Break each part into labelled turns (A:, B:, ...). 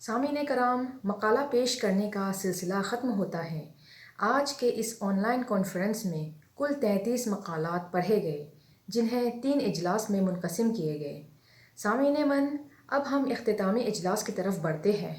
A: سامعین کرام، مقالہ پیش کرنے کا سلسلہ ختم ہوتا ہے۔ آج کے اس آن لائن کانفرنس میں کل 33 مقالات پڑھے گئے، جنہیں 3 اجلاس میں منقسم کیے گئے۔ سامعین من، اب ہم اختتامی اجلاس کی طرف بڑھتے ہیں۔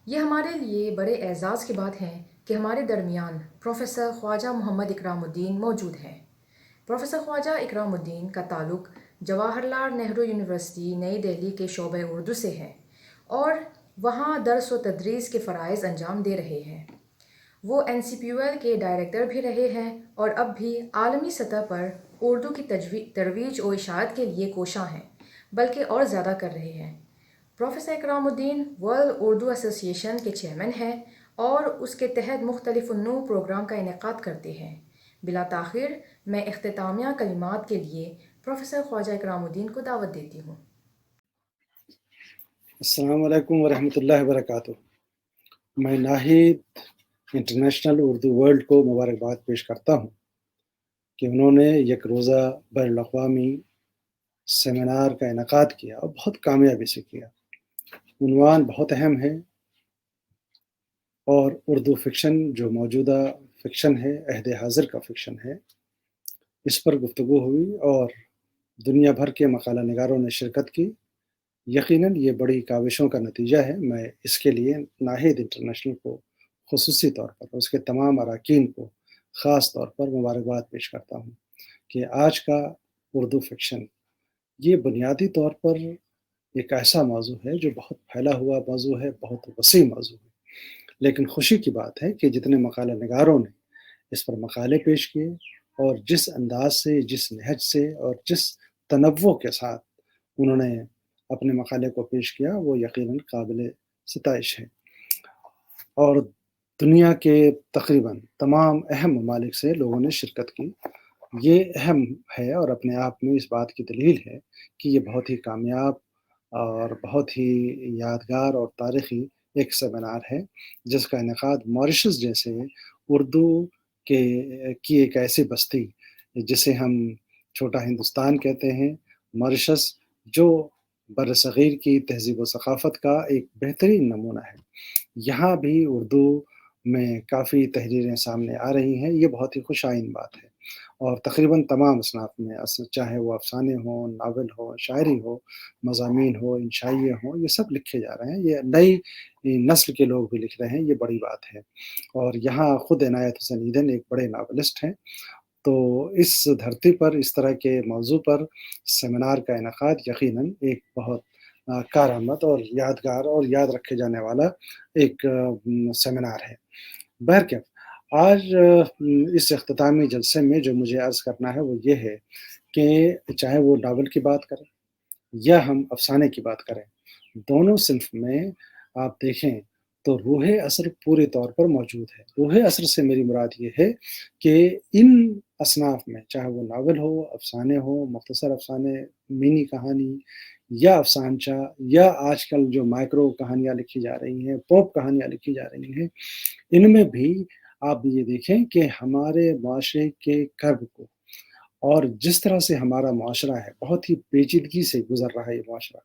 A: یہ ہمارے لیے بڑے اعزاز کی بات ہے کہ ہمارے درمیان پروفیسر خواجہ محمد اکرام الدین موجود ہیں۔ پروفیسر خواجہ اکرام الدین کا تعلق جواہر لال نہرو یونیورسٹی نئی دہلی کے شعبہ اردو سے ہے اور وہاں درس و تدریس کے فرائض انجام دے رہے ہیں۔ وہ NCPUL کے ڈائریکٹر بھی رہے ہیں اور اب بھی عالمی سطح پر اردو کی ترویج و اشاعت کے لیے کوشاں ہیں، بلکہ اور زیادہ کر رہے ہیں۔ پروفیسر اکرام الدین ورلڈ اردو ایسوسی ایشن کے چیئرمین ہیں اور اس کے تحت مختلف النوع پروگرام کا انعقاد کرتے ہیں۔ بلا تاخیر میں اختتامیہ کلمات کے لیے پروفیسر خواجہ اکرام الدین کو دعوت دیتی ہوں۔
B: السلام علیکم ورحمۃ اللہ وبرکاتہ۔ میں ناہید انٹرنیشنل اردو ورلڈ کو مبارکباد پیش کرتا ہوں کہ انہوں نے یک روزہ بین الاقوامی سیمینار کا انعقاد کیا اور بہت کامیابی سے کیا۔ عنوان بہت اہم ہے اور اردو فکشن جو موجودہ فکشن ہے، عہد حاضر کا فکشن ہے، اس پر گفتگو ہوئی اور دنیا بھر کے مقالہ نگاروں نے شرکت کی۔ یقیناً یہ بڑی کاوشوں کا نتیجہ ہے۔ میں اس کے لیے ناہید انٹرنیشنل کو خصوصی طور پر، اس کے تمام اراکین کو خاص طور پر مبارکباد پیش کرتا ہوں کہ آج کا اردو فکشن یہ بنیادی طور پر ایک ایسا موضوع ہے جو بہت پھیلا ہوا موضوع ہے، بہت وسیع موضوع ہے، لیکن خوشی کی بات ہے کہ جتنے مقالہ نگاروں نے اس پر مقالے پیش کیے اور جس انداز سے، جس نہج سے اور جس تنوع کے ساتھ انہوں نے اپنے مقالے کو پیش کیا، وہ یقیناً قابل ستائش ہے۔ اور دنیا کے تقریباً تمام اہم ممالک سے لوگوں نے شرکت کی۔ یہ اہم ہے اور اپنے آپ میں اس بات کی دلیل ہے کہ یہ بہت ہی کامیاب اور بہت ہی یادگار اور تاریخی ایک سیمینار ہے، جس کا انعقاد ماریشس جیسے اردو کی ایک ایسی بستی جسے ہم چھوٹا ہندوستان کہتے ہیں، ماریشس جو بر صغیر کی تہذیب و ثقافت کا ایک بہترین نمونہ ہے۔ یہاں بھی اردو میں کافی تحریریں سامنے آ رہی ہیں، یہ بہت ہی خوش آئند بات ہے۔ اور تقریباً تمام اصناف میں، چاہے وہ افسانے ہوں، ناول ہو، شاعری ہو، مضامین ہو، انشائیے ہوں، یہ سب لکھے جا رہے ہیں۔ یہ نئی نسل کے لوگ بھی لکھ رہے ہیں، یہ بڑی بات ہے۔ اور یہاں خود عنایت حسین ایدھن ایک بڑے ناولسٹ ہیں۔ تو اس دھرتی پر اس طرح کے موضوع پر سیمینار کا انعقاد یقیناً ایک بہت کارآمد اور یادگار اور یاد رکھے جانے والا ایک سیمینار ہے۔ بہرکیف آج اس اختتامی جلسے میں جو مجھے عرض کرنا ہے وہ یہ ہے کہ چاہے وہ ناول کی بات کریں یا ہم افسانے کی بات کریں، دونوں صنف میں آپ دیکھیں تو روح اثر پورے طور پر موجود ہے۔ روح اثر سے میری مراد یہ ہے کہ ان اصناف میں، چاہے وہ ناول ہو، افسانے ہو، مختصر افسانے، مینی کہانی یا افسانچہ، یا آج کل جو مائکرو کہانیاں لکھی جا رہی ہیں، پوپ کہانیاں لکھی جا رہی ہیں، ان میں بھی آپ یہ دیکھیں کہ ہمارے معاشرے کے کرب کو اور جس طرح سے ہمارا معاشرہ ہے، بہت ہی پیچیدگی سے گزر رہا ہے یہ معاشرہ،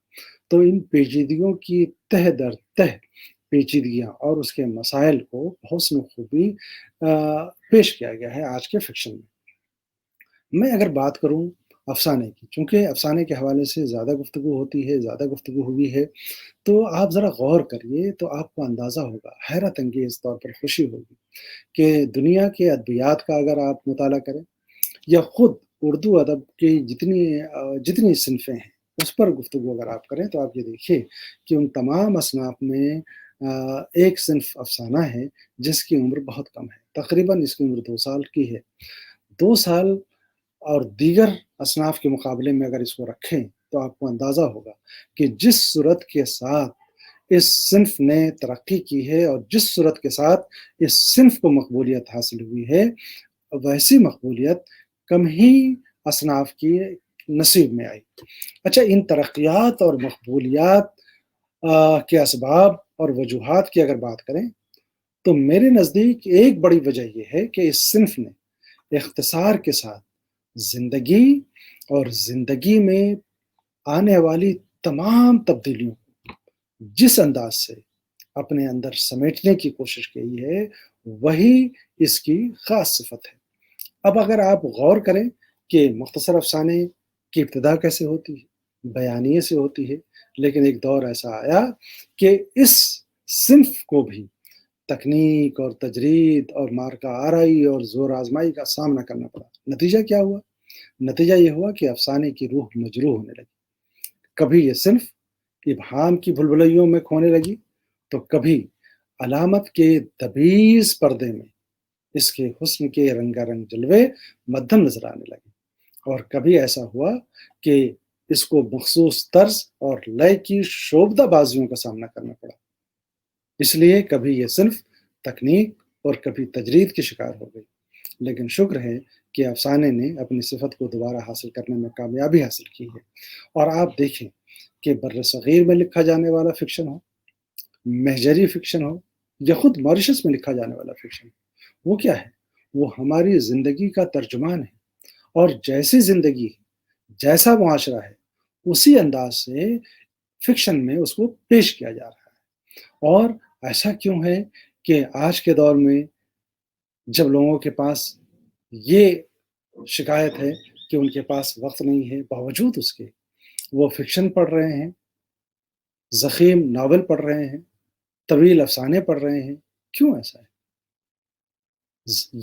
B: تو ان پیچیدگیوں کی تہ در تہ پیچیدگیاں اور اس کے مسائل کو حسن خوبی پیش کیا گیا ہے آج کے فکشن میں۔ میں اگر بات کروں افسانے کی، چونکہ افسانے کے حوالے سے زیادہ گفتگو ہوتی ہے، زیادہ گفتگو ہوئی ہے، تو آپ ذرا غور کریے تو آپ کو اندازہ ہوگا، حیرت انگیز طور پر خوشی ہوگی کہ دنیا کے ادبیات کا اگر آپ مطالعہ کریں یا خود اردو ادب کی جتنی صنفیں ہیں اس پر گفتگو اگر آپ کریں، تو آپ یہ دیکھیے کہ ان تمام اصناف میں ایک صنف افسانہ ہے جس کی عمر بہت کم ہے، تقریباً اس کی عمر 2 سال کی ہے۔ 2 سال اور دیگر اصناف کے مقابلے میں اگر اس کو رکھیں تو آپ کو اندازہ ہوگا کہ جس صورت کے ساتھ اس صنف نے ترقی کی ہے اور جس صورت کے ساتھ اس صنف کو مقبولیت حاصل ہوئی ہے، ویسی مقبولیت کم ہی اصناف کی نصیب میں آئی۔ اچھا، ان ترقیات اور مقبولیات کے اسباب اور وجوہات کی اگر بات کریں تو میرے نزدیک ایک بڑی وجہ یہ ہے کہ اس صنف نے اختصار کے ساتھ زندگی اور زندگی میں آنے والی تمام تبدیلیوں کو جس انداز سے اپنے اندر سمیٹنے کی کوشش کی ہے، وہی اس کی خاص صفت ہے۔ اب اگر آپ غور کریں کہ مختصر افسانے کی ابتدا کیسے ہوتی ہے، بیانیے سے ہوتی ہے، لیکن ایک دور ایسا آیا کہ اس صنف کو بھی تکنیک اور تجرید اور مارکہ آرائی اور زور آزمائی کا سامنا کرنا پڑا۔ نتیجہ کیا ہوا؟ نتیجہ یہ ہوا کہ افسانے کی روح مجروح ہونے لگی۔ کبھی یہ صنف ابہام کی بھلبلیوں میں کھونے لگی، تو کبھی علامت کے دبیز پردے میں اس کے حسن کے رنگا رنگ جلوے مدھم نظر آنے لگے، اور کبھی ایسا ہوا کہ اس کو مخصوص طرز اور لے کی شوبدہ بازیوں کا سامنا کرنا پڑا۔ اس لیے کبھی یہ صنف تکنیک اور کبھی تجرید کی شکار ہو گئی، لیکن شکر ہے کہ افسانے نے اپنی صفت کو دوبارہ حاصل کرنے میں کامیابی حاصل کی ہے۔ اور آپ دیکھیں کہ بر صغیر میں لکھا جانے والا فکشن ہو، مہجری فکشن ہو، یا خود ماریشس میں لکھا جانے والا فکشن ہو، وہ کیا ہے؟ وہ ہماری زندگی کا ترجمان ہے، اور جیسی زندگی جیسا معاشرہ ہے اسی انداز سے فکشن میں اس کو پیش کیا جا رہا ہے۔ اور ایسا کیوں ہے کہ آج کے دور میں جب لوگوں کے پاس یہ شکایت ہے کہ ان کے پاس وقت نہیں ہے، باوجود اس کے وہ فکشن پڑھ رہے ہیں، ضخیم ناول پڑھ رہے ہیں، طویل افسانے پڑھ رہے ہیں؟ کیوں ایسا ہے؟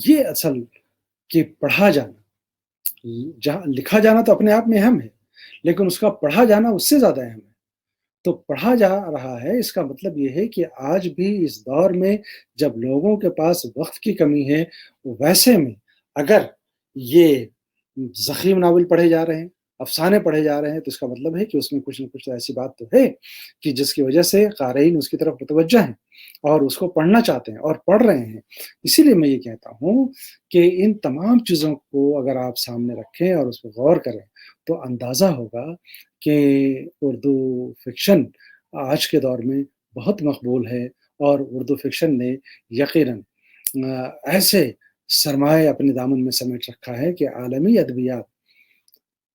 B: یہ اصل کہ پڑھا جانا، لکھا جانا تو اپنے آپ میں اہم ہے، لیکن اس کا پڑھا جانا اس سے زیادہ اہم ہے۔ تو پڑھا جا رہا ہے، اس کا مطلب یہ ہے کہ آج بھی اس دور میں جب لوگوں کے پاس وقت کی کمی ہے، ویسے میں اگر یہ ضخیم ناول پڑھے جا رہے ہیں، افسانے پڑھے جا رہے ہیں، تو اس کا مطلب ہے کہ اس میں کچھ نہ کچھ ایسی بات تو ہے کہ جس کی وجہ سے قارئین اس کی طرف متوجہ ہیں اور اس کو پڑھنا چاہتے ہیں اور پڑھ رہے ہیں۔ اسی لیے میں یہ کہتا ہوں کہ ان تمام چیزوں کو اگر آپ سامنے رکھیں اور اس پہ غور کریں تو اندازہ ہوگا کہ اردو فکشن آج کے دور میں بہت مقبول ہے، اور اردو فکشن نے یقیناً ایسے سرمایہ اپنے دامن میں سمیٹ رکھا ہے کہ عالمی ادبیات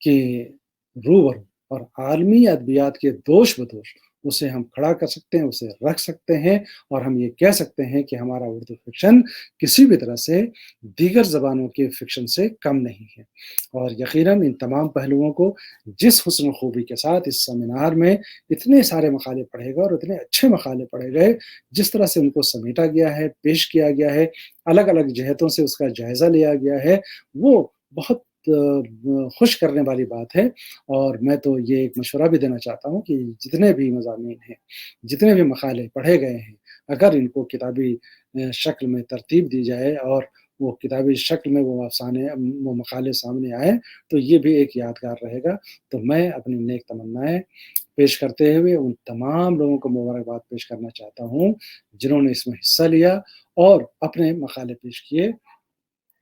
B: کے روبرو اور عالمی ادبیات کے دوش بدوش اسے ہم کھڑا کر سکتے ہیں، اسے رکھ سکتے ہیں، اور ہم یہ کہہ سکتے ہیں کہ ہمارا اردو فکشن کسی بھی طرح سے دیگر زبانوں کے فکشن سے کم نہیں ہے۔ اور یقیناً ان تمام پہلوؤں کو جس حسن و خوبی کے ساتھ اس سیمینار میں اتنے سارے مقالے پڑھے گئے اور اتنے اچھے مقالے پڑھے گئے، جس طرح سے ان کو سمیٹا گیا ہے، پیش کیا گیا ہے، الگ الگ جہتوں سے اس کا جائزہ لیا گیا ہے، وہ بہت خوش کرنے والی بات ہے۔ اور میں تو یہ ایک مشورہ بھی دینا چاہتا ہوں کہ جتنے بھی مضامین ہیں، جتنے بھی مقالے پڑھے گئے ہیں، اگر ان کو کتابی شکل میں ترتیب دی جائے اور وہ کتابی شکل میں وہ افسانے وہ مقالے سامنے آئے تو یہ بھی ایک یادگار رہے گا۔ تو میں اپنی نیک تمنائیں پیش کرتے ہوئے ان تمام لوگوں کو مبارکباد پیش کرنا چاہتا ہوں جنہوں نے اس میں حصہ لیا اور اپنے مقالے پیش کیے۔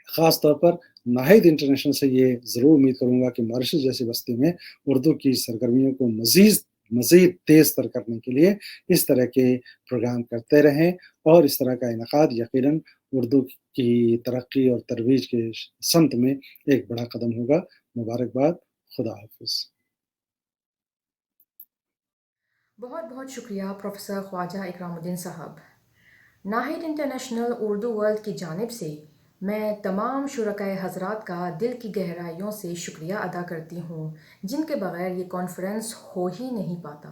B: خاص طور پر ناہید انٹرنیشنل سے یہ ضرور امید کروں گا کہ ماریشس جیسی بستی میں اردو کی سرگرمیوں کو مزید تیز تر کرنے کے لیے اس طرح کے پروگرام کرتے رہیں، اور اس طرح کا انعقاد یقیناً اردو کی ترقی اور ترویج کے سمت میں ایک بڑا قدم ہوگا۔ مبارکباد۔ خدا حافظ۔
A: بہت بہت شکریہ پروفیسر خواجہ اکرام الدین صاحب۔ ناہید انٹرنیشنل اردو ورلڈ کی جانب سے میں تمام شرکائے حضرات کا دل کی گہرائیوں سے شکریہ ادا کرتی ہوں، جن کے بغیر یہ کانفرنس ہو ہی نہیں پاتا۔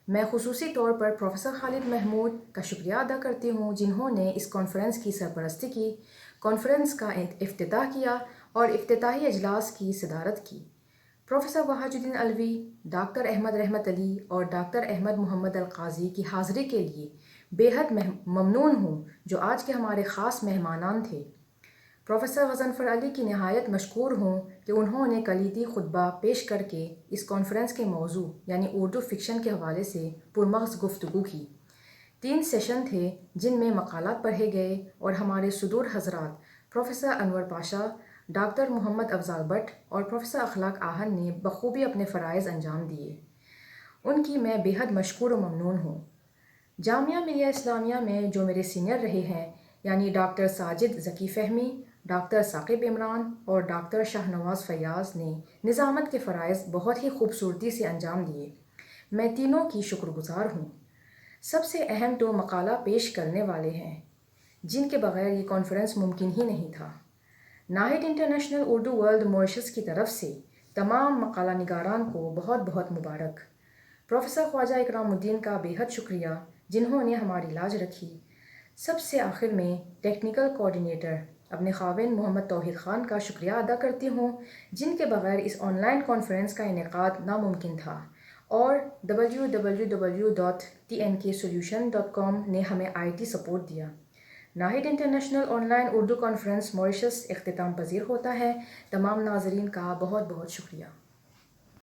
A: میں خصوصی طور پر پروفیسر خالد محمود کا شکریہ ادا کرتی ہوں، جنہوں نے اس کانفرنس کی سرپرستی کی، کانفرنس کا افتتاح کیا اور افتتاحی اجلاس کی صدارت کی۔ پروفیسر وحاج الدین علوی، ڈاکٹر احمد رحمت علی اور ڈاکٹر احمد محمد القاضی کی حاضری کے لیے بے حد ممنون ہوں، جو آج کے ہمارے خاص مہمانان تھے۔ پروفیسر غضنفر علی کی نہایت مشکور ہوں کہ انہوں نے کلیدی خطبہ پیش کر کے اس کانفرنس کے موضوع یعنی اردو فکشن کے حوالے سے پرمغز گفتگو کی۔ 3 سیشن تھے جن میں مقالات پڑھے گئے اور ہمارے صدور حضرات پروفیسر انور پاشا، ڈاکٹر محمد افضال بٹ اور پروفیسر اخلاق آہن نے بخوبی اپنے فرائض انجام دیے۔ ان کی میں بے حد مشکور و ممنون ہوں۔ جامعہ ملیہ اسلامیہ میں جو میرے سینئر رہے ہیں، یعنی ڈاکٹر ساجد ذکی فہمی، ڈاکٹر ثاقب عمران اور ڈاکٹر شاہ نواز فیاض نے نظامت کے فرائض بہت ہی خوبصورتی سے انجام دیے۔ میں تینوں کی شکر گزار ہوں۔ سب سے اہم تو مقالہ پیش کرنے والے ہیں، جن کے بغیر یہ کانفرنس ممکن ہی نہیں تھا۔ Nahid international Urdu world Mauritius کی طرف سے تمام مقالہ نگاران کو بہت بہت مبارک۔ پروفیسر خواجہ اکرام الدین کا بے حد شکریہ جنہوں نے ہماری لاج رکھی۔ سب سے آخر میں ٹیکنیکل کوآرڈینیٹر اپنے خاوند محمد توحید خان کا شکریہ ادا کرتی ہوں، جن کے بغیر اس آن لائن کانفرنس کا انعقاد ناممکن تھا، اور www.tnksolution.com نے ہمیں IT سپورٹ دیا۔ Nahid international online Urdu conference Mauritius اختتام پذیر ہوتا ہے۔ تمام ناظرین کا بہت بہت شکریہ۔